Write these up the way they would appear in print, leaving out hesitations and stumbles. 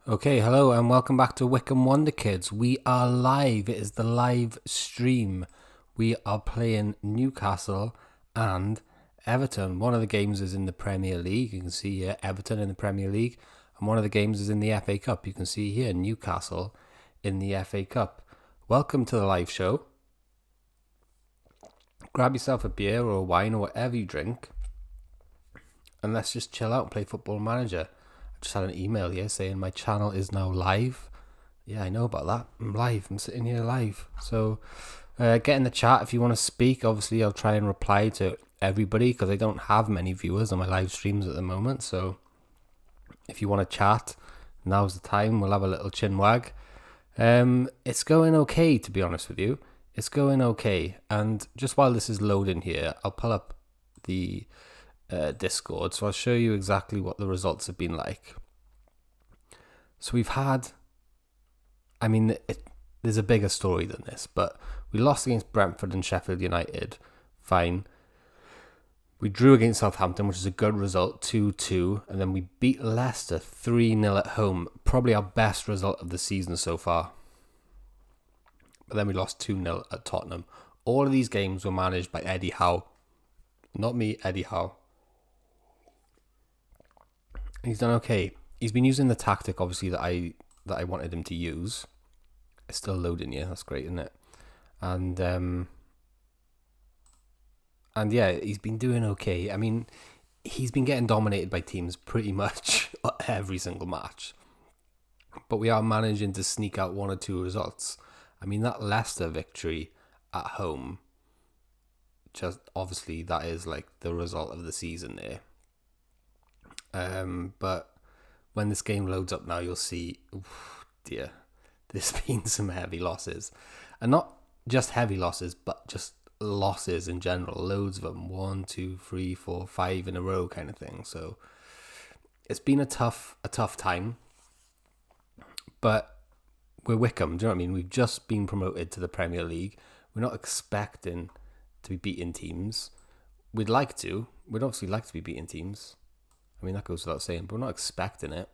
Okay, hello and welcome back to Wycombe Wonderkids. We are live. It is the live stream. We are playing Newcastle and Everton. One of the games is in the Premier League. You can see here Everton in the Premier League. And one of the games is in the FA Cup. You can see here Newcastle in the FA Cup. Welcome to the live show. Grab yourself a beer or a wine or whatever you drink. And let's just chill out and play Football Manager. Just had an email here saying my channel is now live. Yeah, I know about that. I'm live. I'm sitting here live. So get in the chat if you want to speak. Obviously, I'll try and reply to everybody because I don't have many viewers on my live streams at the moment. So if you want to chat, now's the time. We'll have a little chin wag. It's going okay, to be honest with you. It's going okay. And just while this is loading here, I'll pull up the Discord, so I'll show you exactly what the results have been like. So we've had, there's a bigger story than this, but we lost against Brentford and Sheffield United, fine. We drew against Southampton, which is a good result, 2-2, and then we beat Leicester 3-0 at home, probably our best result of the season so far. But then we lost 2-0 at Tottenham. All of these games were managed by Eddie Howe. Not me, Eddie Howe. He's done okay. He's been using the tactic, obviously, that I wanted him to use. It's still loading here. That's great, isn't it? And yeah, he's been doing okay. I mean, he's been getting dominated by teams pretty much every single match. But we are managing to sneak out one or two results. I mean, that Leicester victory at home, just obviously that is like the result of the season there. But when this game loads up now, you'll see, dear, there's been some heavy losses. And not just heavy losses, but just losses in general. Loads of them. 1, 2, 3, 4, 5 in a row kind of thing. So it's been a tough time. But we're Wycombe, do you know what I mean? We've just been promoted to the Premier League. We're not expecting to be beating teams. We'd obviously like to be beating teams. I mean, that goes without saying, but we're not expecting it.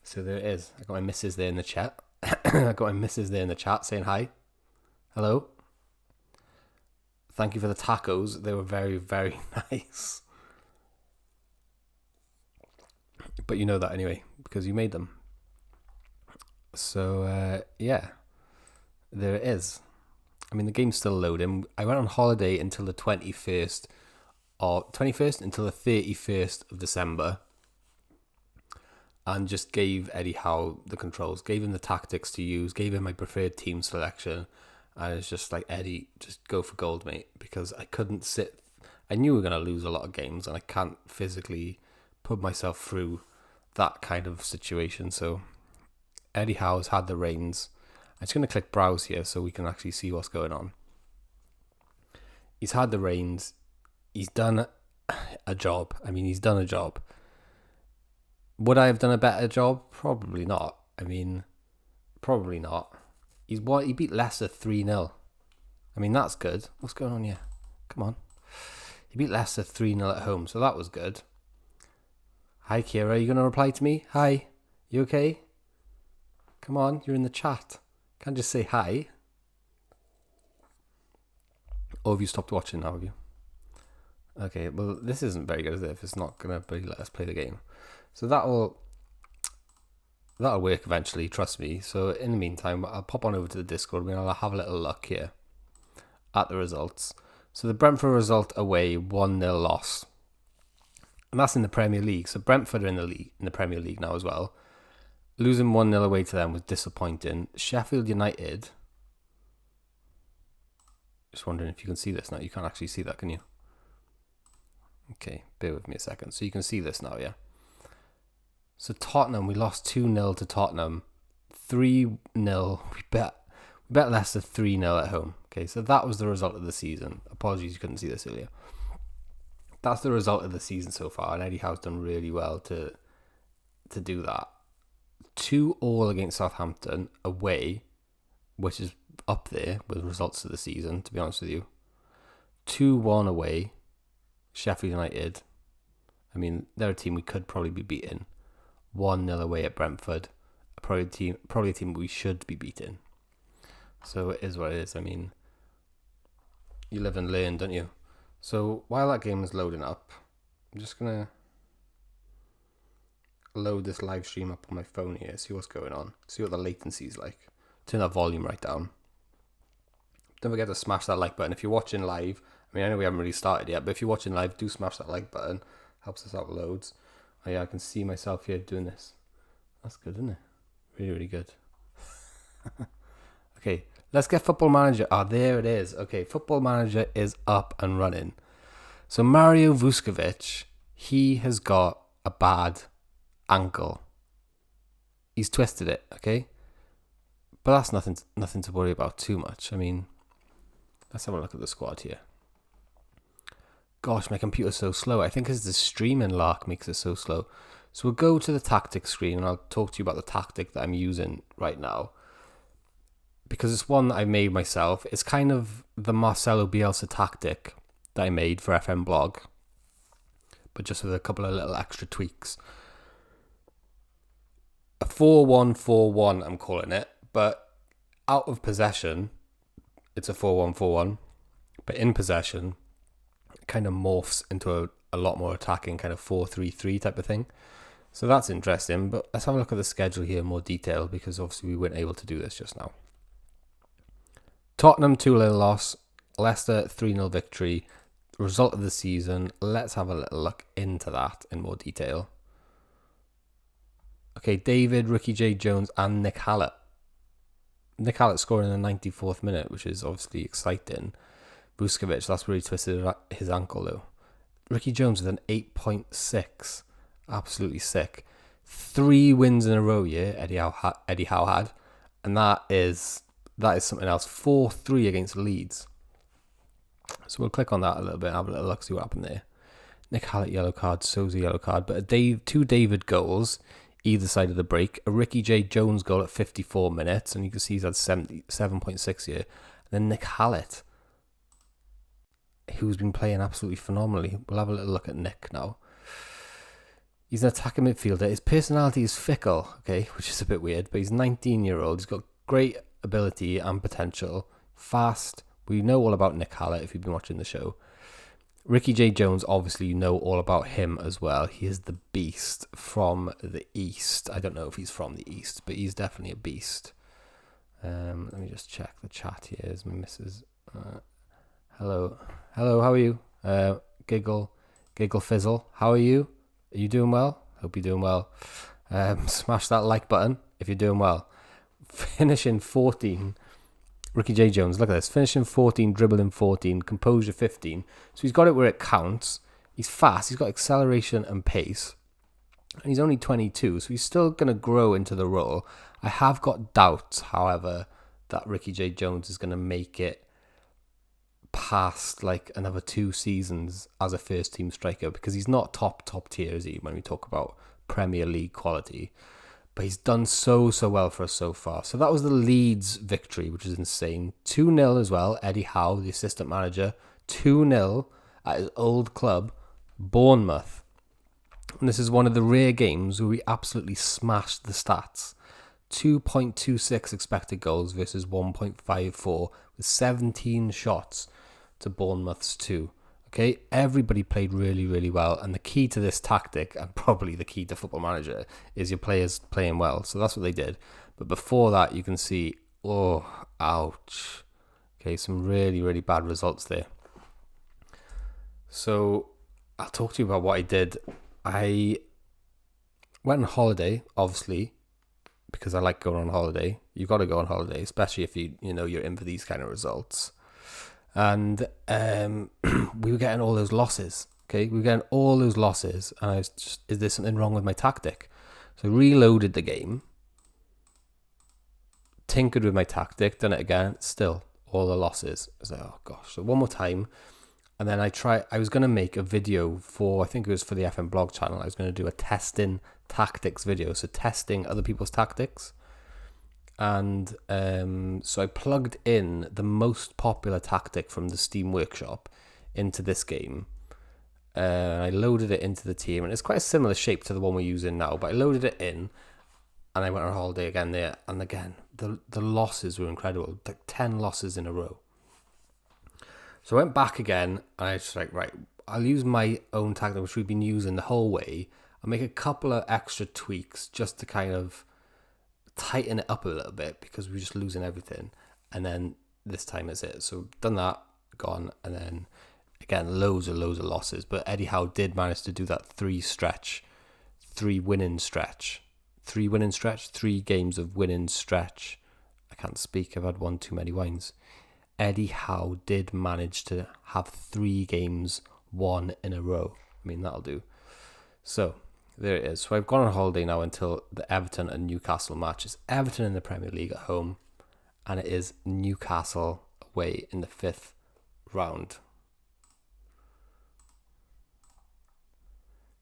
So there it is. I got my missus there in the chat. Saying hi. Hello. Thank you for the tacos. They were very, very nice. But you know that anyway, because you made them. So, yeah. There it is. I mean, the game's still loading. I went on holiday until the 21st until the 31st of December, and just gave Eddie Howe the controls, gave him the tactics to use, gave him my preferred team selection, and it's just like, Eddie, just go for gold, mate, because I couldn't sit. I knew we were going to lose a lot of games, and I can't physically put myself through that kind of situation. So Eddie Howe's had the reins. I'm just going to click browse here so we can actually see what's going on. He's had the reins. He's done a job. I mean, he's done a job. Would I have done a better job? Probably not. I mean, probably not. He beat Leicester 3-0. I mean, that's good. What's going on here? Come on. He beat Leicester 3-0 at home, so that was good. Hi, Kira. Are you going to reply to me? Hi. You okay? Come on, you're in the chat. Can't just say hi. Or have you stopped watching now, have you? Okay, well, this isn't very good, is it, if it's not going to let us play the game. So that'll work eventually, trust me. So in the meantime, I'll pop on over to the Discord and I'll have a little look here at the results. So the Brentford result away, 1-0 loss. And that's in the Premier League. So Brentford are in the Premier League now as well. Losing 1-0 away to them was disappointing. Sheffield United. Just wondering if you can see this now. You can't actually see that, can you? Okay, bear with me a second. So you can see this now, yeah? So Tottenham, we lost 2-0 to Tottenham. 3-0. We bet Leicester 3-0 at home. Okay, so that was the result of the season. Apologies you couldn't see this earlier. That's the result of the season so far, and Eddie Howe's done really well to do that. 2-2 against Southampton away, which is up there with results of the season, to be honest with you. 2-1 away, Sheffield United. I mean, they're a team we could probably be beating. 1-0 away at Brentford. Probably a team we should be beating. So it is what it is. I mean, you live and learn, don't you? So while that game is loading up, I'm just going to load this live stream up on my phone here, see what's going on, see what the latency is like. Turn that volume right down. Don't forget to smash that like button if you're watching live. I mean, I know we haven't really started yet, but if you're watching live, do smash that like button. Helps us out loads. Oh yeah, I can see myself here doing this. That's good, isn't it? Really, really good. Okay, let's get Football Manager. Ah, there it is. Okay, Football Manager is up and running. So Mario Vuskovic, he has got a bad ankle. He's twisted it, okay? But that's nothing to worry about too much. I mean, let's have a look at the squad here. Gosh, my computer's so slow. I think it's the streaming lark makes it so slow. So we'll go to the tactics screen and I'll talk to you about the tactic that I'm using right now. Because it's one that I made myself. It's kind of the Marcelo Bielsa tactic that I made for FM Blog. But just with a couple of little extra tweaks. A 4-1-4-1 I'm calling it. But out of possession, it's a 4-1-4-1. But in possession, it kind of morphs into a lot more attacking kind of 4-3-3 type of thing. So that's interesting. But let's have a look at the schedule here in more detail, because obviously we weren't able to do this just now. Tottenham 2-0 loss, Leicester 3-0 victory. Result of the season. Let's have a little look into that in more detail. Okay, David, Ricky J. Jones and Nick Hallett. Nick Hallett scoring in the 94th minute, which is obviously exciting. Vuskovic, that's where he twisted his ankle though. Ricky Jones with an 8.6. Absolutely sick. 3 wins in a row, yeah, Eddie Howe had. And that is something else. 4-3 against Leeds. So we'll click on that a little bit and have a little look, see what happened there. Nick Hallett yellow card, Souza yellow card. But 2 David goals either side of the break. A Ricky J. Jones goal at 54 minutes. And you can see he's had 7.6 here. And then Nick Hallett, who's been playing absolutely phenomenally. We'll have a little look at Nick now. He's an attacking midfielder. His personality is fickle, okay, which is a bit weird, but he's 19-year-old. He's got great ability and potential. Fast. We know all about Nick Hallett if you've been watching the show. Ricky J. Jones, obviously you know all about him as well. He is the beast from the East. I don't know if he's from the East, but he's definitely a beast. Let me just check the chat here. Is my missus... Hello, how are you? Giggle Fizzle, how are you? Are you doing well? Hope you're doing well. Smash that like button if you're doing well. Finishing 14. Ricky J. Jones, look at this. Finishing 14, dribbling 14, composure 15. So he's got it where it counts. He's fast. He's got acceleration and pace. And he's only 22, so he's still going to grow into the role. I have got doubts, however, that Ricky J. Jones is going to make it past like another 2 seasons as a first team striker, because he's not top tier, is he, when we talk about Premier League quality. But he's done so well for us so far. So that was the Leeds victory, which is insane. 2-0 as well. Eddie Howe, the assistant manager, 2-0 at his old club, Bournemouth. And this is one of the rare games where we absolutely smashed the stats. 2.26 expected goals versus 1.54 with 17 shots to Bournemouth's 2. Okay, everybody played really well, and the key to this tactic, and probably the key to Football Manager, is your players playing well. So that's what they did. But before that, you can see, oh, ouch. Okay, some really bad results there. So I'll talk to you about what I did. I went on holiday, obviously, because I like going on holiday. You've got to go on holiday, especially if you're in for these kind of results. And we were getting all those losses. Okay, we were getting all those losses, and I was just, is there something wrong with my tactic? So I reloaded the game, tinkered with my tactic, done it again, still all the losses. I was like, oh gosh. So one more time, and then I was going to make a video for, I think it was for the FM blog channel. I was going to do a testing tactics video, so testing other people's tactics. And so I plugged in the most popular tactic from the Steam Workshop into this game. I loaded it into the team, and it's quite a similar shape to the one we're using now, but I loaded it in, and I went on holiday again there, and again, the losses were incredible, like 10 losses in a row. So I went back again, and I was just like, right, I'll use my own tactic, which we've been using the whole way. I'll make a couple of extra tweaks just to kind of tighten it up a little bit, because we're just losing everything. And then this time is it. So done that, gone, and then again, loads of losses. But Eddie Howe did manage to do that 3 games of winning stretch. I can't speak, I've had one too many wines. Eddie Howe did manage to have 3 games won in a row. I mean, that'll do. So there it is. So I've gone on holiday now until the Everton and Newcastle match. It's Everton in the Premier League at home, and it is Newcastle away in the 5th round.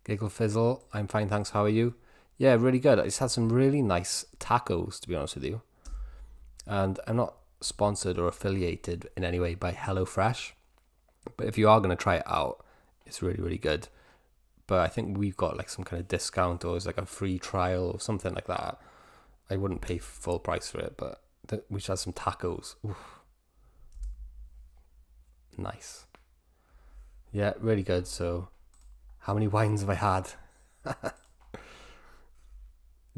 Giggle Fizzle, I'm fine, thanks. How are you? Yeah, really good. I just had some really nice tacos, to be honest with you. And I'm not sponsored or affiliated in any way by HelloFresh, but if you are going to try it out, it's really, really good. But I think we've got like some kind of discount, or it's like a free trial or something like that. I wouldn't pay full price for it, but we should have some tacos. Oof. Nice. Yeah, really good. So how many wines have I had?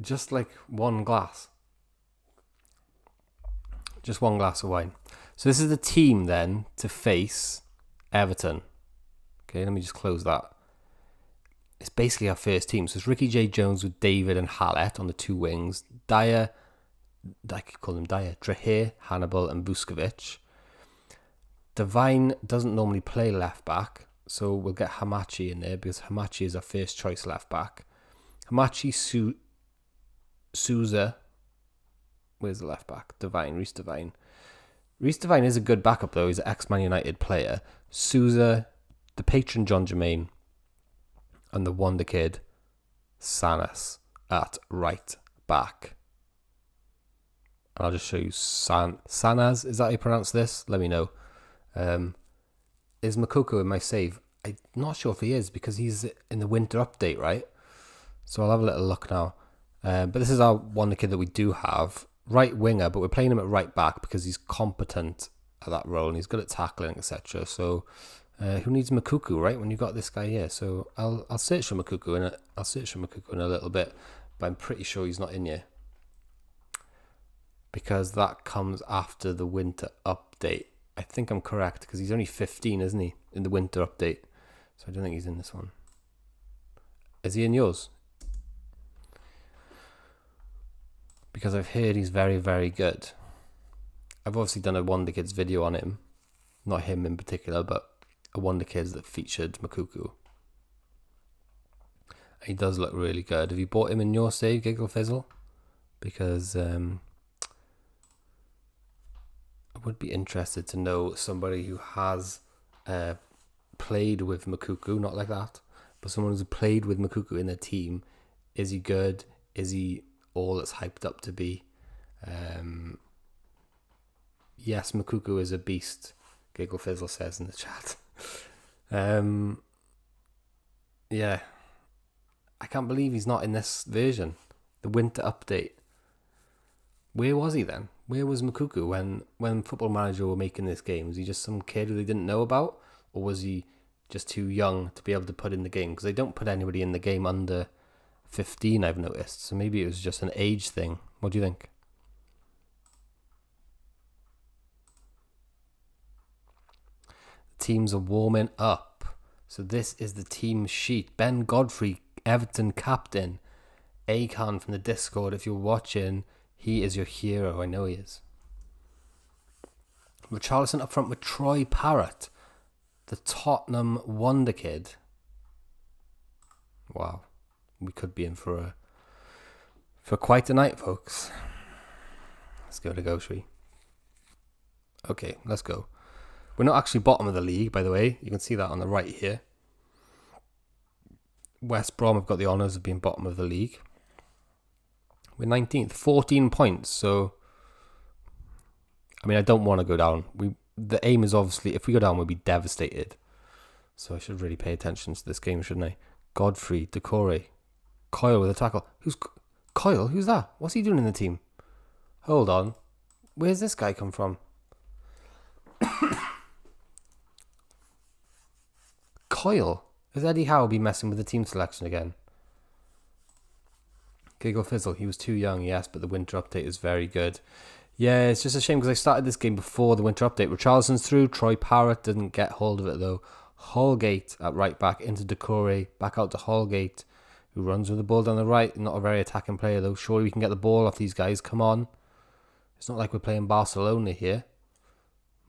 Just like one glass. Just one glass of wine. So this is the team then to face Everton. Okay, let me just close that. It's basically our first team. So it's Ricky J. Jones with David and Hallett on the 2 wings. Dyer, I could call him Dyer, Drahir, Hannibal and Vuskovic. Devine doesn't normally play left back, so we'll get Hamachi in there because Hamachi is our first choice left back. Hamachi, Souza. Where's the left back? Reece Devine. Reece Devine is a good backup though. He's an ex-Man United player. Souza, the patron John Jermaine, and the wonder kid Sanas at right back. And I'll just show you Sanas. Is that how you pronounce this? Let me know. Is Makoko in my save? I'm not sure if he is because he's in the winter update, right? So I'll have a little look now. But this is our wonder kid that we do have. Right winger, but we're playing him at right back because he's competent at that role and he's good at tackling, etc. So who needs Makuku, right? When you got this guy here, so I'll search for Makuku in a little bit, but I'm pretty sure he's not in here because that comes after the winter update. I think I'm correct because he's only 15, isn't he, in the winter update? So I don't think he's in this one. Is he in yours? Because I've heard he's very, very good. I've obviously done a Wonder Kids video on him. Not him in particular, but a Wonder Kids that featured Makuku. He does look really good. Have you bought him in your save, Giggle Fizzle? Because I would be interested to know somebody who has played with Makuku, not like that, but someone who's played with Makuku in their team. Is he good? Is he all that's hyped up to be? Yes, Makuku is a beast, Giggle Fizzle says in the chat. Yeah, I can't believe he's not in this version, the winter update. Where was he then? Where was Makuku when Football Manager were making this game? Was he just some kid who they didn't know about, or was he just too young to be able to put in the game? Because they don't put anybody in the game under 15, I've noticed. So maybe it was just an age thing. What do you think? The teams are warming up. So this is the team sheet. Ben Godfrey, Everton captain. Akan from the Discord, if you're watching, he is your hero. I know he is. Richarlison up front with Troy Parrott, the Tottenham wonder kid. Wow. We could be in for quite a night, folks. Let's give it a go, shall we? Okay, let's go. We're not actually bottom of the league, by the way. You can see that on the right here. West Brom have got the honours of being bottom of the league. We're 19th, 14 points. So, I mean, I don't want to go down. The aim is obviously, if we go down, we'll be devastated. So I should really pay attention to this game, shouldn't I? Godfrey, Decore, Coyle with a tackle. Who's Coyle? Who's that? What's he doing in the team? Hold on. Where's this guy come from? Coyle? Has Eddie Howe been messing with the team selection again? Giggle Fizzle. He was too young, yes, but the winter update is very good. Yeah, it's just a shame because I started this game before the winter update. Richarlison's through. Troy Parrott didn't get hold of it though. Holgate at right back into Decore. Back out to Holgate, who runs with the ball down the right. Not a very attacking player though. Surely we can get the ball off these guys. Come on. It's not like we're playing Barcelona here.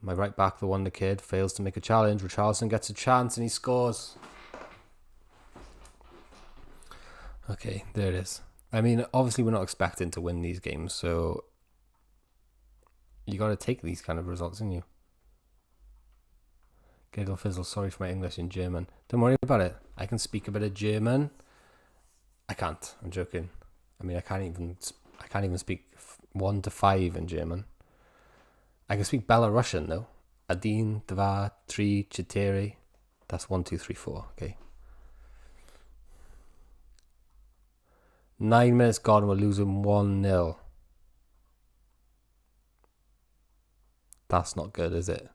My right back, the Wonder Kid, fails to make a challenge. Richarlison gets a chance and he scores. Okay, there it is. I mean, obviously we're not expecting to win these games, so you got to take these kind of results, don't you? Giggle Fizzle, sorry for my English in German. Don't worry about it. I can speak a bit of German. I can't. I'm joking. I mean, I can't even speak 1 to 5 in German. I can speak Belarusian though. 1, 2, 3, 4. That's 1, 2, 3, 4. Okay. 9 minutes gone. We're losing 1-0. That's not good, is it?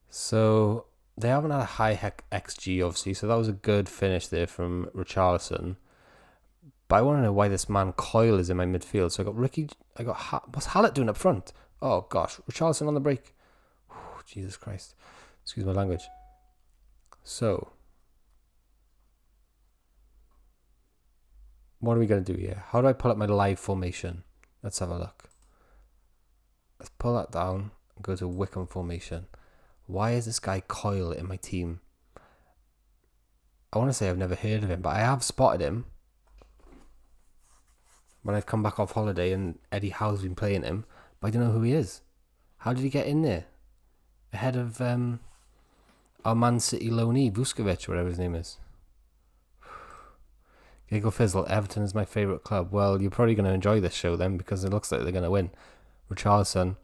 So they haven't had a high XG, obviously. So that was a good finish there from Richarlison. But I want to know why this man Coyle is in my midfield. So I got what's Hallett doing up front? Oh gosh, Richarlison on the break. Whew, Jesus Christ. Excuse my language. So, what are we going to do here? How do I pull up my live formation? Let's have a look. Let's pull that down and go to Wycombe formation. Why is this guy Coyle in my team? I want to say I've never heard of him, but I have spotted him when I've come back off holiday and Eddie Howe's been playing him, but I don't know who he is. How did he get in there? Ahead of our Man City loanee, Vuskovic, whatever his name is. Giggle Fizzle, Everton is my favourite club. Well, you're probably going to enjoy this show then because it looks like they're going to win. Richarlison.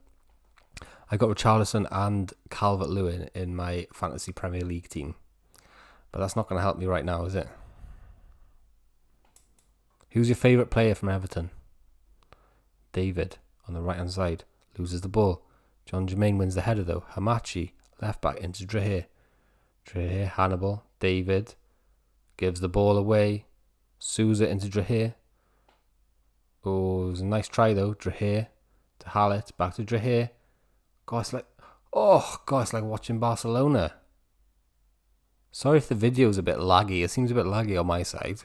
I got Richarlison and Calvert-Lewin in my Fantasy Premier League team. But that's not going to help me right now, is it? Who's your favourite player from Everton? David, on the right-hand side, loses the ball. John Jermaine wins the header, though. Hamachi, left back into Drahir. Drahir, Hannibal, David, gives the ball away. Souza into Drahir. Oh, it was a nice try, though. Drahir to Hallett, back to Drahir. God, it's like watching Barcelona. Sorry if the video's a bit laggy. It seems a bit laggy on my side.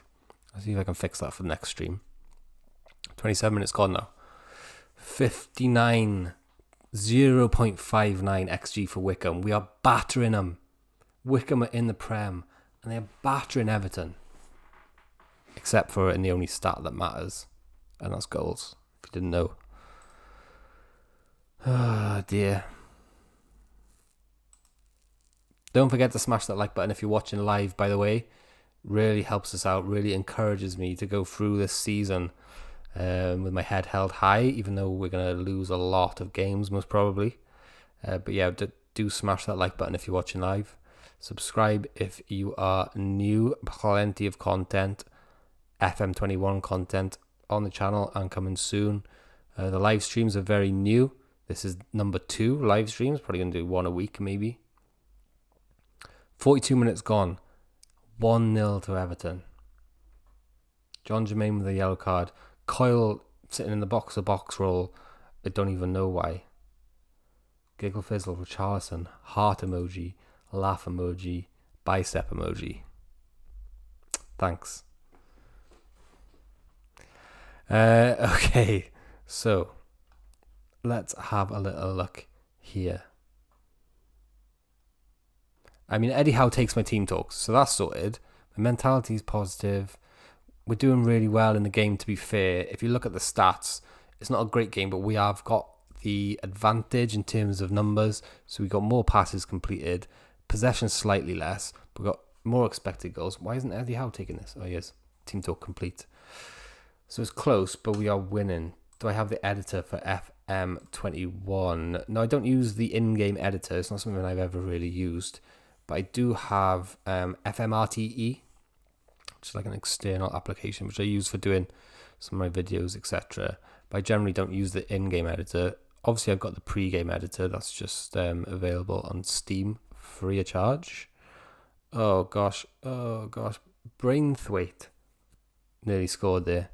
I'll see if I can fix that for the next stream. 27 minutes gone now. 0.59 XG for Wycombe. We are battering them. Wycombe are in the Prem and they're battering Everton. Except for in the only stat that matters, and that's goals, if you didn't know. Ah, dear. Don't forget to smash that like button if you're watching live, by the way. Really helps us out, really encourages me to go through this season with my head held high, even though we're going to lose a lot of games, most probably. But yeah, do smash that like button if you're watching live. Subscribe if you are new. Plenty of content, FM21 content on the channel and coming soon. The live streams are very new. This is number 2 live streams. Probably going to do 1 a week, maybe. 42 minutes gone. 1-0 to Everton. John Jermaine with a yellow card. Coyle sitting in the box-to-box role. I don't even know why. Giggle Fizzle, Richarlison, heart emoji, laugh emoji, bicep emoji. Thanks. Okay, so let's have a little look here. I mean, Eddie Howe takes my team talks, so that's sorted. My mentality is positive. We're doing really well in the game, to be fair. If you look at the stats, it's not a great game, but we have got the advantage in terms of numbers. So we got more passes completed, possession slightly less, but we got more expected goals. Why isn't Eddie Howe taking this? Oh, yes, team talk complete. So it's close, but we are winning. Do I have the editor for FM21? No, I don't use the in-game editor. It's not something I've ever really used. but I do have FMRTE, which is like an external application which I use for doing some of my videos, etc. But I generally don't use the in-game editor. Obviously, I've got the pre-game editor that's just available on Steam, free of charge. Oh gosh, Brainthwaite nearly scored there.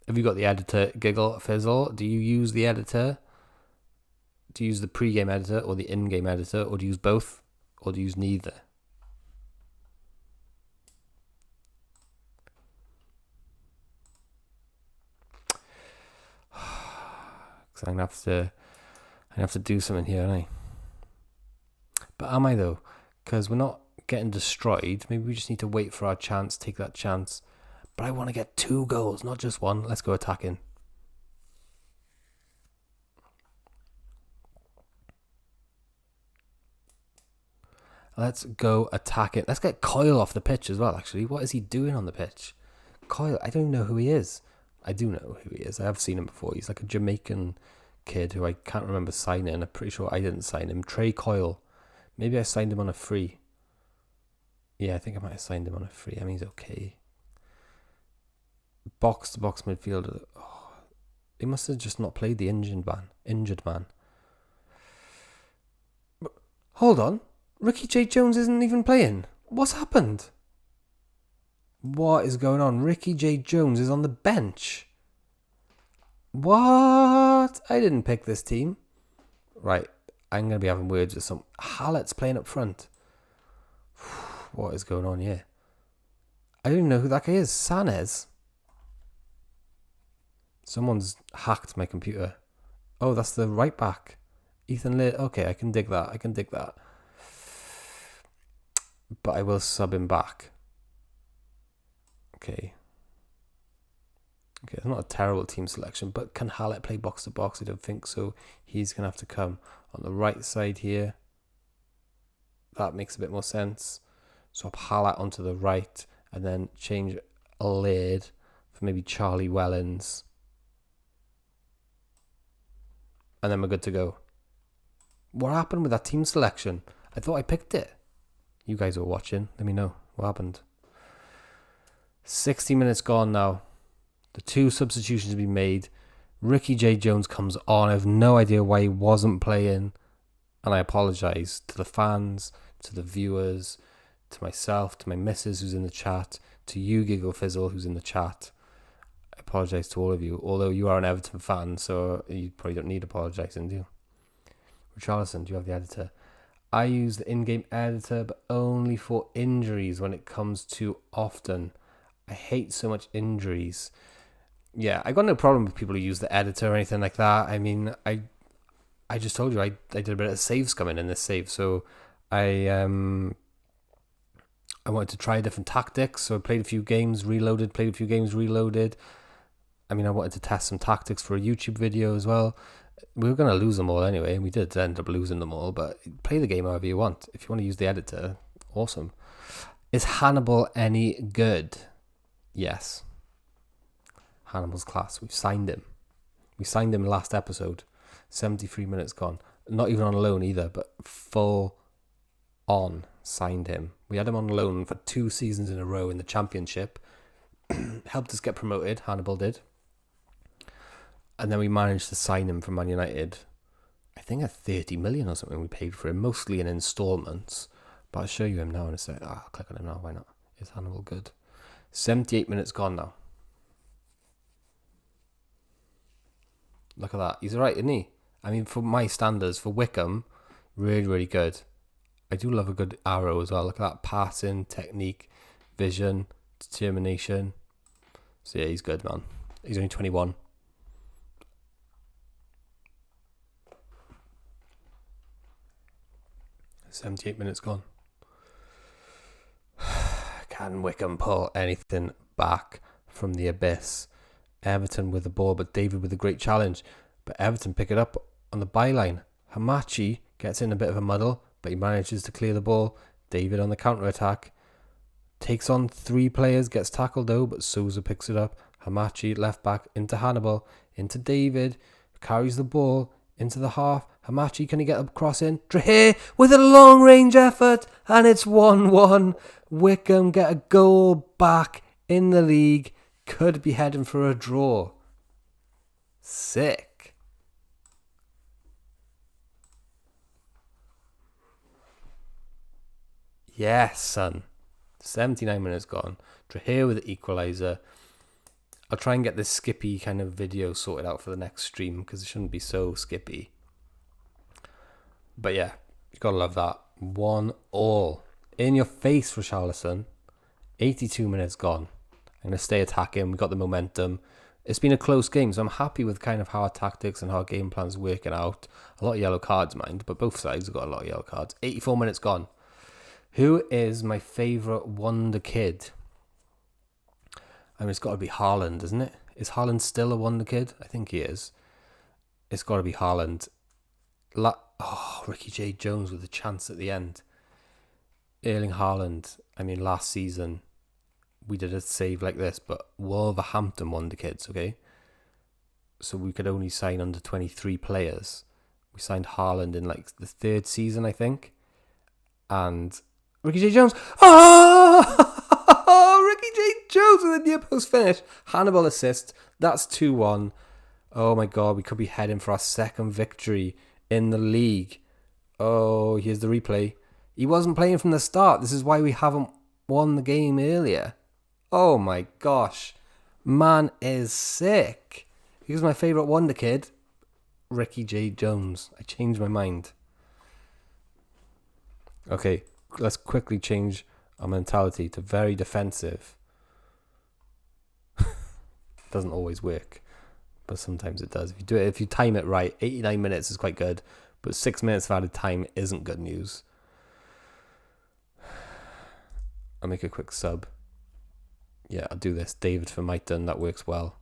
Have you got the editor, Giggle Fizzle? Do you use the editor? Do you use the pre-game editor or the in-game editor, or do you use both, or do you use neither? Because I'm gonna have to do something here, aren't I? But am I though? Because we're not getting destroyed. Maybe we just need to wait for our chance, take that chance. But I want to get 2 goals, not just 1. Let's go attacking. Let's go attacking. Let's get Coyle off the pitch as well, actually. What is he doing on the pitch? Coyle, I don't even know who he is. I do know who he is. I have seen him before. He's like a Jamaican kid who I can't remember signing. I'm pretty sure I didn't sign him. Trey Coyle. Maybe I signed him on a free. Yeah, I think I might have signed him on a free. I mean, he's okay. Box-to-box midfielder. Oh, he must have just not played the injured man. But, hold on. Ricky J. Jones isn't even playing. What's happened? What is going on? Ricky J. Jones is on the bench. What? I didn't pick this team. Right. I'm going to be having words with some... Hallett's playing up front. What is going on here? I don't even know who that guy is. Sanez. Someone's hacked my computer. Oh, that's the right back. Ethan Laird. Okay, I can dig that. But I will sub him back. Okay, it's not a terrible team selection, but can Hallett play box to box? I don't think so. He's going to have to come on the right side here. That makes a bit more sense. Swap Hallett onto the right and then change a Laird for maybe Charlie Wellens. And then we're good to go. What happened with that team selection? I thought I picked it. You guys were watching. Let me know what happened. 60 minutes gone now. The 2 substitutions have been made. Ricky J. Jones comes on. I have no idea why he wasn't playing. And I apologise to the fans, to the viewers, to myself, to my missus who's in the chat, to you, Giggle Fizzle, who's in the chat. I apologise to all of you. Although you are an Everton fan, so you probably don't need apologising, do you? Richarlison, do you have the editor? I use the in-game editor, but only for injuries when it comes to often. I hate so much injuries. Yeah, I got no problem with people who use the editor or anything like that. I mean, I just told you I did a bit of save scumming in this save, so I wanted to try different tactics. So I played a few games, reloaded. I mean, I wanted to test some tactics for a YouTube video as well. We were going to lose them all anyway, and we did end up losing them all, but play the game however you want. If you want to use the editor, awesome. Is Hannibal any good? Yes. Hannibal's class. We've signed him. We signed him last episode. 73 minutes gone. Not even on loan either, but full on signed him. We had him on loan for 2 seasons in a row in the Championship. Helped us get promoted, Hannibal did. And then we managed to sign him from Man United. I think at 30 million or something we paid for him, mostly in installments. But I'll show you him now in a sec. I'll click on him now, why not? Is Hannibal good? 78 minutes gone now. Look at that. He's alright, isn't he? I mean, for my standards, for Wycombe, really, really good. I do love a good arrow as well. Look at that. Passing, technique, vision, determination. So yeah, he's good, man. He's only 21. $78 minutes gone. Can Wycombe pull anything back from the abyss? Everton with the ball, but David with a great challenge. But Everton pick it up on the byline. Hamachi gets in a bit of a muddle, but he manages to clear the ball. David on the counter-attack. Takes on 3 players, gets tackled though, but Souza picks it up. Hamachi, left back, into Hannibal, into David. Carries the ball into the half. Hamachi, can he get a cross in? Drahir with a long range effort, and it's 1-1. Wycombe get a goal back in the league. Could be heading for a draw. Sick. Yes, son. 79 minutes gone. Drahir with the equaliser. I'll try and get this skippy kind of video sorted out for the next stream because it shouldn't be so skippy. But yeah, you've got to love that. 1-1. In your face for Charleston. 82 minutes gone. I'm going to stay attacking. We've got the momentum. It's been a close game, so I'm happy with kind of how our tactics and how our game plan's working out. A lot of yellow cards, mind, but both sides have got a lot of yellow cards. 84 minutes gone. Who is my favourite wonder kid? I mean, it's got to be Haaland, isn't it? Is Haaland still a wonder kid? I think he is. It's got to be Haaland. Ricky J. Jones with a chance at the end. Erling Haaland. I mean, last season we did a save like this, but Wolverhampton wonder kids, okay? So we could only sign under 23 players. We signed Haaland in like the third season, I think. And Ricky J. Jones. Ricky J. Jones with a near post finish. Hannibal assist. That's 2-1. Oh my God, we could be heading for our second victory in the league. Oh, here's the replay. He wasn't playing from the start. This is why we haven't won the game earlier. Oh my gosh. Man is sick. Here's my favourite wonder kid. Ricky J. Jones. I changed my mind. Okay, let's quickly change our mentality to very defensive. Doesn't always work, but sometimes it does. If you time it right, 89 minutes is quite good, but 6 minutes of added time isn't good news. I'll make a quick sub. Yeah, I'll do this. David for Mighton, that works well.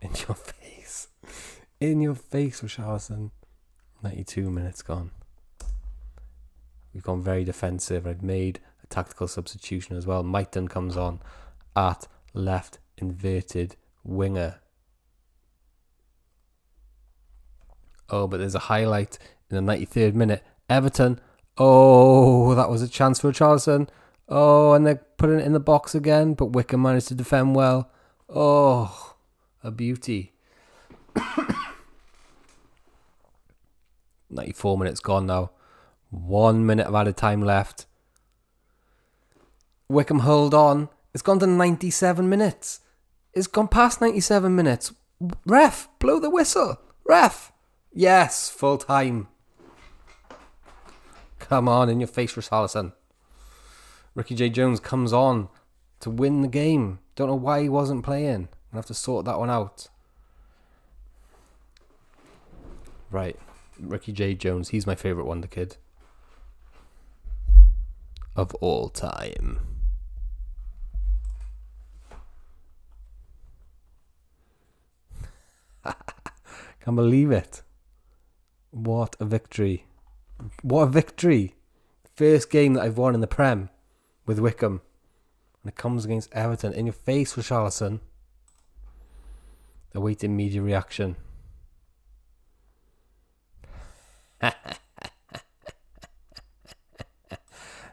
In your face. In your face, Richarlison. 92 minutes gone. We've gone very defensive. I've made a tactical substitution as well. Mighton comes on at left inverted winger. Oh, but there's a highlight in the 93rd minute. Everton. Oh, that was a chance for Richarlison. Oh, and they're putting it in the box again, but Wycombe managed to defend well. Oh, a beauty. 94 minutes gone now. 1 minute of added time left. Wycombe hold on. It's gone to 97 minutes. It's gone past 97 minutes. Ref, blow the whistle. Ref. Yes, full time. Come on, in your face, Richarlison. Ricky J. Jones comes on to win the game. Don't know why he wasn't playing. I'll have to sort that one out. Right. Ricky J. Jones, he's my favourite wonder kid of all time. Can't believe it. What a victory. What a victory. First game that I've won in the Prem with Wycombe. And it comes against Everton. In your face, Richarlison. Awaiting media reaction.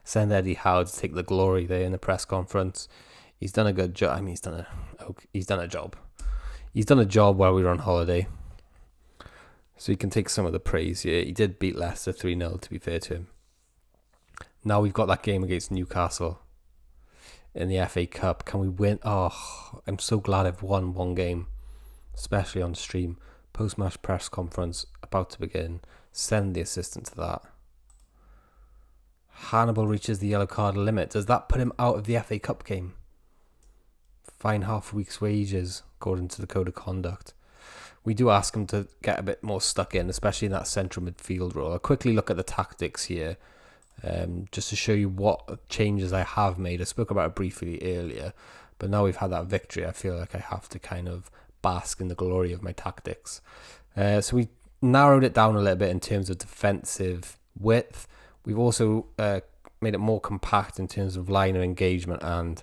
Send Eddie Howe to take the glory there in the press conference. He's done a good job. I mean, he's done a job. He's done a job while we were on holiday. So he can take some of the praise here. He did beat Leicester 3-0, to be fair to him. Now we've got that game against Newcastle in the FA Cup. Can we win? Oh, I'm so glad I've won one game, especially on stream. Post-match press conference about to begin. Send the assistant to that. Hannibal reaches the yellow card limit. Does that put him out of the FA Cup game? Fine half a week's wages, according to the code of conduct. We do ask him to get a bit more stuck in, especially in that central midfield role. I'll quickly look at the tactics here, just to show you what changes I have made. I spoke about it briefly earlier, but now we've had that victory, I feel like I have to kind of bask in the glory of my tactics. So we narrowed it down a little bit in terms of defensive width. We've also made it more compact in terms of line of engagement and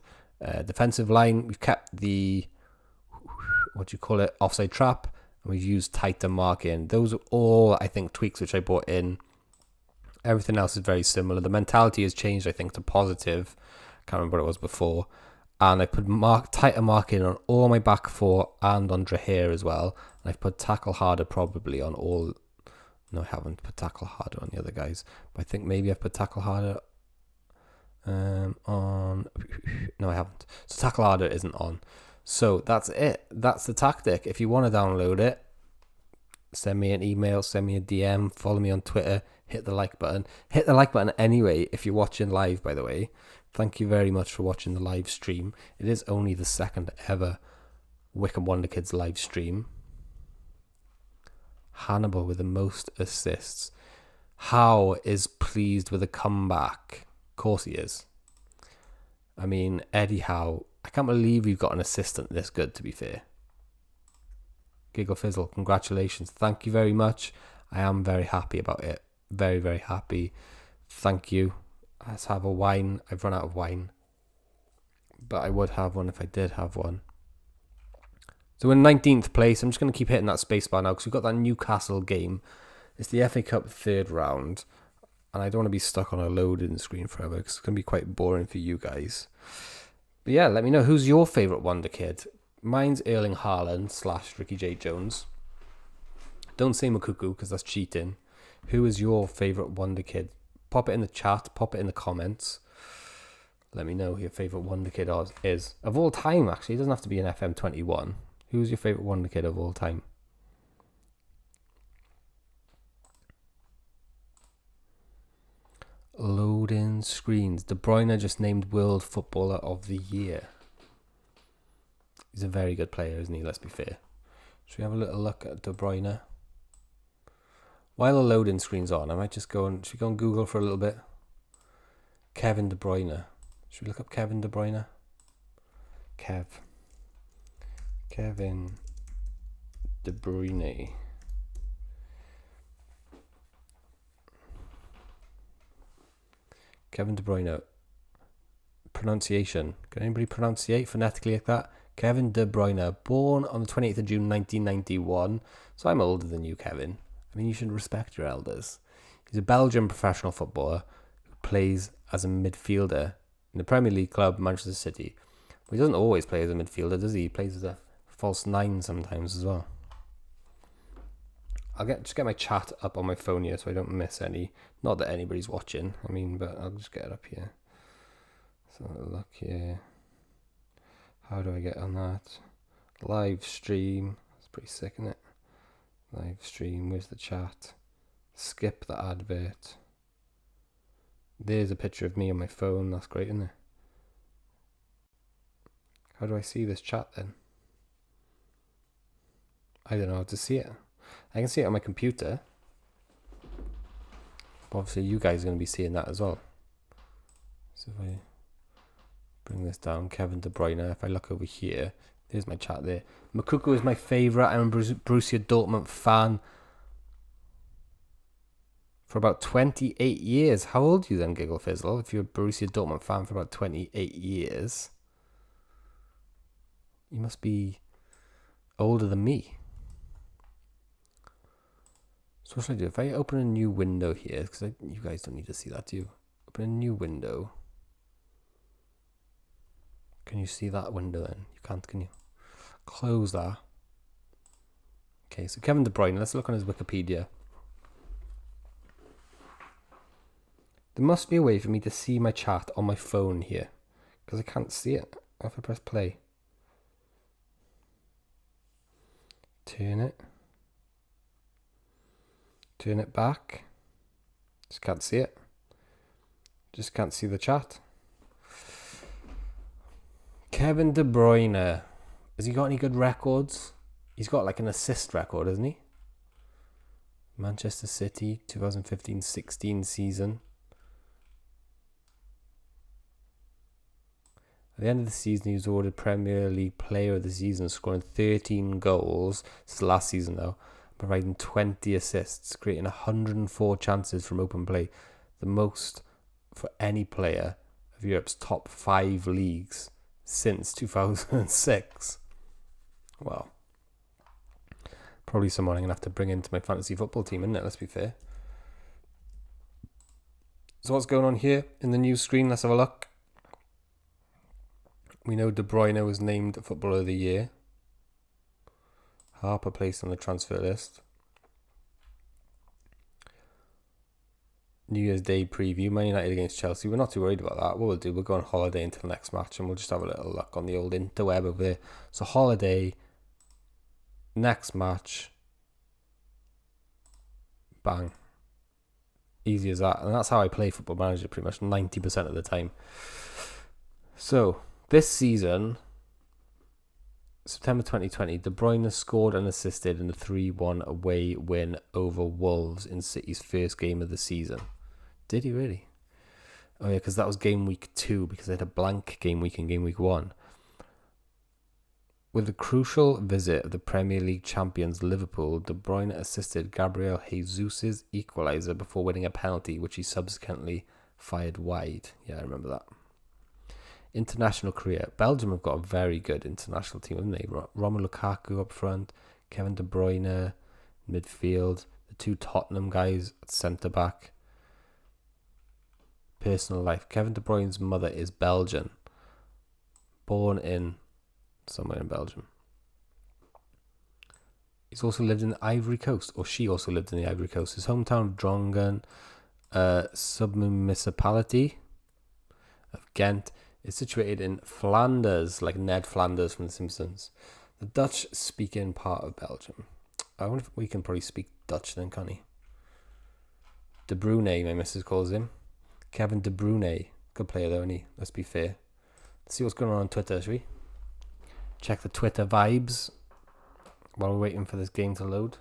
defensive line. We've kept the offside trap, and we've used tighter marking. Those are all, I think, tweaks which I brought in. Everything else is very similar. The mentality has changed, I think, to positive. Can't remember what it was before. And I put tighter marking on all my back four and on Drahir as well. And I've put tackle harder probably on all. No, I haven't put tackle harder on the other guys. But I think maybe I've put tackle harder on. No, I haven't. So tackle harder isn't on. So that's it. That's the tactic. If you want to download it, send me an email, send me a DM, follow me on Twitter, hit the like button. Hit the like button anyway if you're watching live, by the way. Thank you very much for watching the live stream. It is only the second ever Wycombe Wonderkids live stream. Hannibal with the most assists. Howe is pleased with a comeback. Of course he is. I mean, Eddie Howe. I can't believe you've got an assistant this good, to be fair. Giggle Fizzle, congratulations. Thank you very much. I am very happy about it. Very, very happy. Thank you. Let's have a wine. I've run out of wine. But I would have one if I did have one. So in 19th place, I'm just going to keep hitting that spacebar now because we've got that Newcastle game. It's the FA Cup third round. And I don't want to be stuck on a loading screen forever because it's going to be quite boring for you guys. But yeah, let me know who's your favourite Wonder Kid. Mine's Erling Haaland / Ricky J. Jones. Don't say Makuku because that's cheating. Who is your favourite Wonder Kid? Pop it in the chat. Pop it in the comments. Let me know who your favourite Wonder Kid is. Of all time, actually. It doesn't have to be an FM21. Who's your favourite Wonder Kid of all time? Loading screens. De Bruyne just named World Footballer of the Year. He's a very good player, isn't he? Let's be fair. Should we have a little look at De Bruyne? While the loading screen's on, I might just go and... Should we go on Google for a little bit? Kevin De Bruyne. Should we look up Kevin De Bruyne? Kevin De Bruyne. Kevin De Bruyne. Pronunciation. Can anybody pronunciate phonetically like that? Kevin De Bruyne. Born on the 28th of June 1991. So I'm older than you, Kevin. I mean, you should respect your elders. He's a Belgian professional footballer who plays as a midfielder in the Premier League club Manchester City. But he doesn't always play as a midfielder, does he? He plays as a false nine sometimes as well. I'll just get my chat up on my phone here so I don't miss any. Not that anybody's watching, I mean, but I'll just get it up here. So look here. How do I get on that? Live stream. That's pretty sick, isn't it? Live stream. Where's the chat? Skip the advert. There's a picture of me on my phone. That's great, isn't it? How do I see this chat then? I don't know how to see it. I can see it on my computer. But obviously you guys are going to be seeing that as well. So if I bring this down, Kevin De Bruyne, if I look over here, there's my chat there. Makuku is my favourite. I'm a Borussia Dortmund fan for about 28 years. How old are you then, Giggle Fizzle? If you're a Borussia Dortmund fan for about 28 years, you must be older than me. So what should I do? If I open a new window here, because you guys don't need to see that, do you? Open a new window. Can you see that window then? You can't, can you? Close that. Okay, so Kevin De Bruyne, let's look on his Wikipedia. There must be a way for me to see my chat on my phone here, because I can't see it. If I press play. Turn it. Turn it back. Just can't see it. Just can't see the chat. Kevin De Bruyne. Has he got any good records? He's got like an assist record, hasn't he? Manchester City, 2015-16 season. At the end of the season, he was awarded Premier League Player of the Season, scoring 13 goals. This is last season, though. Providing 20 assists, creating 104 chances from open play. The most for any player of Europe's top 5 leagues since 2006. Wow. Probably someone I'm going to have to bring into my fantasy football team, isn't it? Let's be fair. So what's going on here in the news screen? Let's have a look. We know De Bruyne was named Footballer of the Year. Harper placed on the transfer list. New Year's Day preview, Man United against Chelsea. We're not too worried about that. What we'll do, we'll go on holiday until the next match and we'll just have a little look on the old interweb over there. So holiday, next match, bang. Easy as that. And that's how I play Football Manager pretty much 90% of the time. So, this season, September 2020, De Bruyne scored and assisted in a 3-1 away win over Wolves in City's first game of the season. Did he really? Oh yeah, because that was game week 2, because they had a blank game week in game week 1. With the crucial visit of the Premier League champions Liverpool, De Bruyne assisted Gabriel Jesus' equaliser before winning a penalty, which he subsequently fired wide. Yeah, I remember that. International career. Belgium have got a very good international team, haven't they? Romelu Lukaku up front, Kevin De Bruyne, midfield, the 2 Tottenham guys at centre-back. Personal life. Kevin De Bruyne's mother is Belgian. Born in somewhere in Belgium. He's also lived in the Ivory Coast, or she also lived in the Ivory Coast. His hometown, Drongen, sub-municipality of Ghent, is situated in Flanders, like Ned Flanders from The Simpsons. The Dutch-speaking part of Belgium. I wonder if we can probably speak Dutch then, can't he? De Bruyne, my missus calls him. Kevin De Bruyne. Good player though, isn't he? Let's be fair. Let's see what's going on Twitter, shall we? Check the Twitter vibes while we're waiting for this game to load.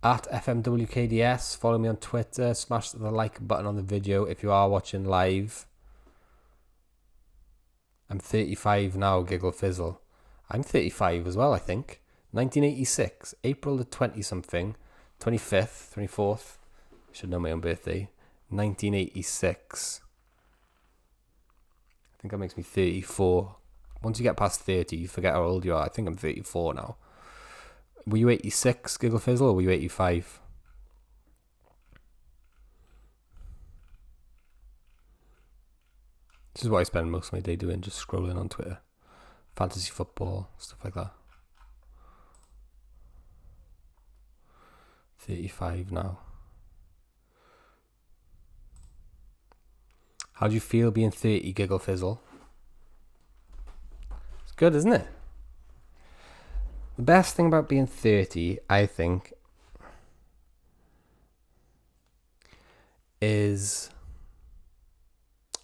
At FMWKDS, follow me on Twitter, smash the like button on the video if you are watching live. I'm 35 now, Giggle Fizzle. I'm 35 as well, I think. 1986, April the 20-something, 25th, 24th. I should know my own birthday. 1986. I think that makes me 34. Once you get past 30, you forget how old you are. I think I'm 34 now. Were you 86, Giggle Fizzle, or were you 85? This is what I spend most of my day doing, just scrolling on Twitter. Fantasy football, stuff like that. 35 now. How do you feel being 30, Giggle Fizzle? It's good, isn't it? The best thing about being 30, I think, is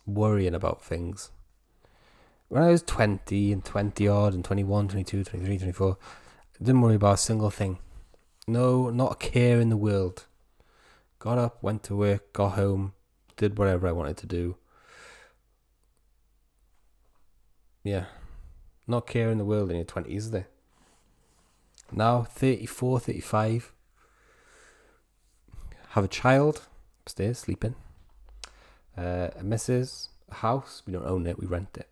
worrying about things. When I was 20 and 20 odd and 21, 22, 23, 24, I didn't worry about a single thing. No, not a care in the world. Got up, went to work, got home, did whatever I wanted to do. Yeah. Not care in the world in your 20s, is there? Now, 34, 35. Have a child upstairs, sleeping. A missus, a house. We don't own it, we rent it.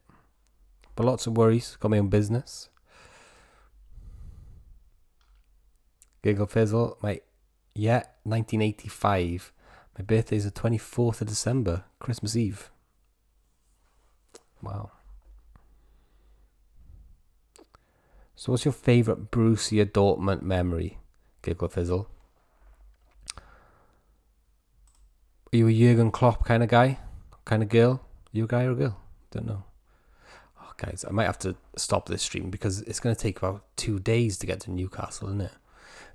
But lots of worries. Got my own business. Giggle Fizzle. 1985. My birthday's the 24th of December. Christmas Eve. Wow. So what's your favourite Borussia Dortmund memory, Giggle Fizzle? Are you a Jurgen Klopp kind of guy? Kind of girl? Are you a guy or a girl? Don't know. Oh, guys, I might have to stop this stream because it's going to take about 2 days to get to Newcastle, isn't it?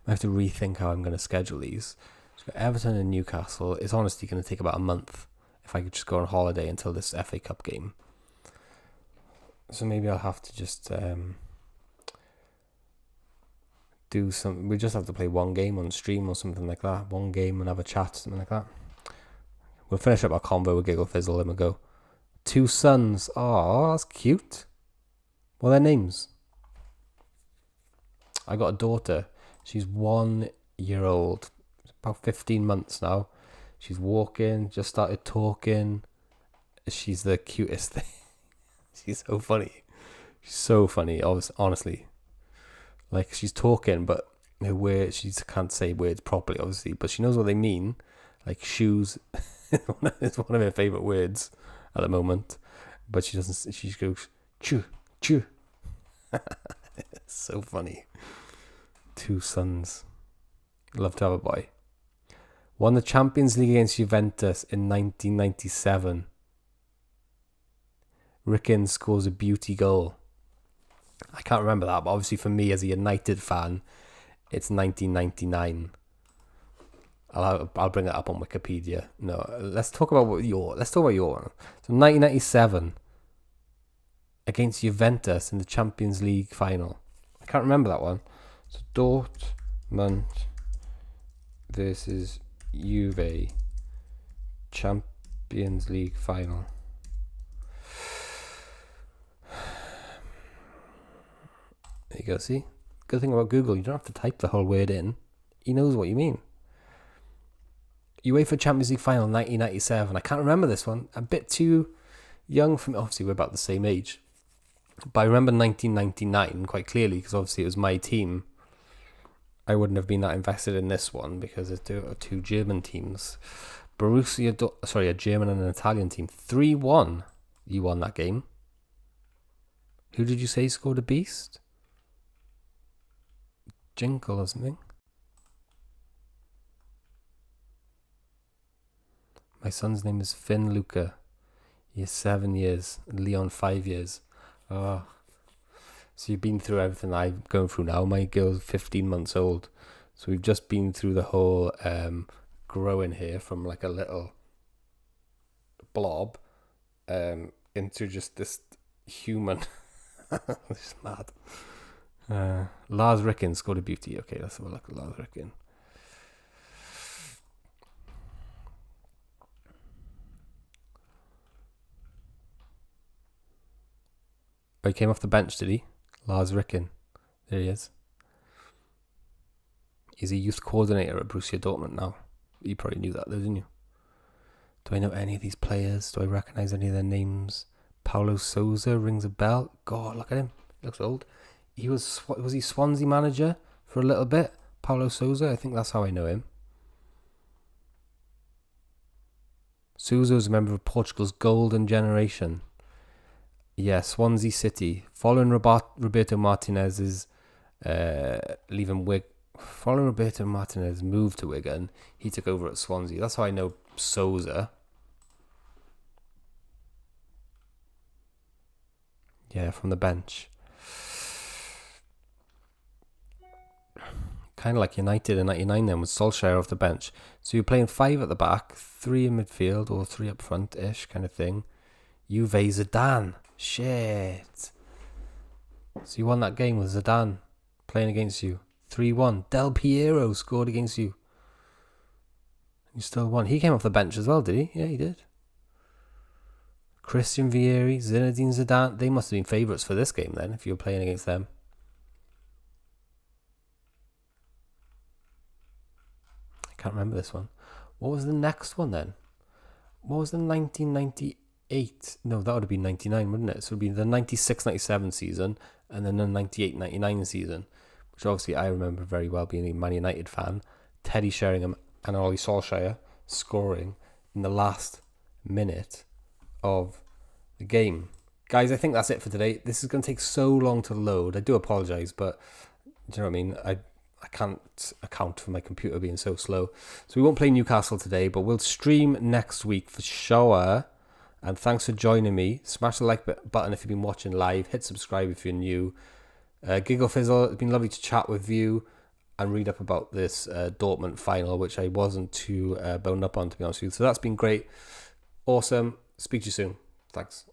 I have to rethink how I'm going to schedule these. So Everton and Newcastle, it's honestly going to take about a month if I could just go on holiday until this FA Cup game. So maybe I'll have to just... do some. We just have to play one game on stream or something like that. One game and have a chat, something like that. We'll finish up our combo with Giggle Fizzle and we'll go. 2 sons. Oh, that's cute. What are their names? I got a daughter. She's 1 year old. About 15 months now. She's walking, just started talking. She's the cutest thing. She's so funny. She's so funny, honestly. Like, she's talking, but her words, she can't say words properly, obviously, but she knows what they mean. Like, shoes is one of her favourite words at the moment. But she doesn't, she goes, chew, chew. It's so funny. 2 sons. Love to have a boy. Won the Champions League against Juventus in 1997. Ricken scores a beauty goal. I can't remember that, but obviously for me as a United fan, it's 1999. I'll bring it up on Wikipedia. No, let's talk about your one. So 1997 against Juventus in the Champions League final. I can't remember that one. So Dortmund versus Juve Champions League final. There you go, see? Good thing about Google, you don't have to type the whole word in. He knows what you mean. UEFA Champions League final 1997. I can't remember this one. A bit too young for me. Obviously, we're about the same age. But I remember 1999 quite clearly because obviously it was my team. I wouldn't have been that invested in this one because it's two German teams. A German and an Italian team. 3-1. You won that game. Who did you say scored a beast? Jinkle or something? My son's name is Finn Luca. He is 7 years. And Leon 5 years. Oh. So you've been through everything I'm going through now. My girl's 15 months old. So we've just been through the whole growing here from like a little blob into just this human. It's mad. Lars Ricken scored a beauty. Okay, let's have a look at Lars Ricken. Oh, he came off the bench, did he? Lars Ricken. There he is. He's a youth coordinator at Borussia Dortmund now. You probably knew that, though, didn't you? Do I know any of these players? Do I recognise any of their names? Paulo Sousa rings a bell. God, look at him. He looks old. He was he Swansea manager for a little bit? Paulo Sousa, I think that's how I know him. Sousa was a member of Portugal's golden generation. Yeah, Swansea City. Following Roberto Martinez's Following Roberto Martinez moved to Wigan, he took over at Swansea. That's how I know Sousa. Yeah, from the bench. Kind of like United in 99 then with Solskjaer off the bench. So you're playing 5 at the back, 3 in midfield or 3 up front-ish kind of thing. Juve Zidane. Shit. So you won that game with Zidane playing against you. 3-1. Del Piero scored against you. You still won. He came off the bench as well, did he? Yeah, he did. Christian Vieri, Zinedine Zidane. They must have been favourites for this game then, if you were playing against them. I can't remember this one. What was the next one then? What was the 1998? No, that would have been 99, wouldn't it? So it would be the 96-97 season and then the 98-99 season, which obviously I remember very well being a Man United fan. Teddy Sheringham and Ollie Solskjaer scoring in the last minute of the game. Guys, I think that's it for today. This is going to take so long to load. I do apologise, but do you know what I mean? I can't account for my computer being so slow. So we won't play Newcastle today, but we'll stream next week for sure. And thanks for joining me. Smash the like button if you've been watching live. Hit subscribe if you're new. Giggle Fizzle, it's been lovely to chat with you and read up about this Dortmund final, which I wasn't too boned up on, to be honest with you. So that's been great. Awesome. Speak to you soon. Thanks.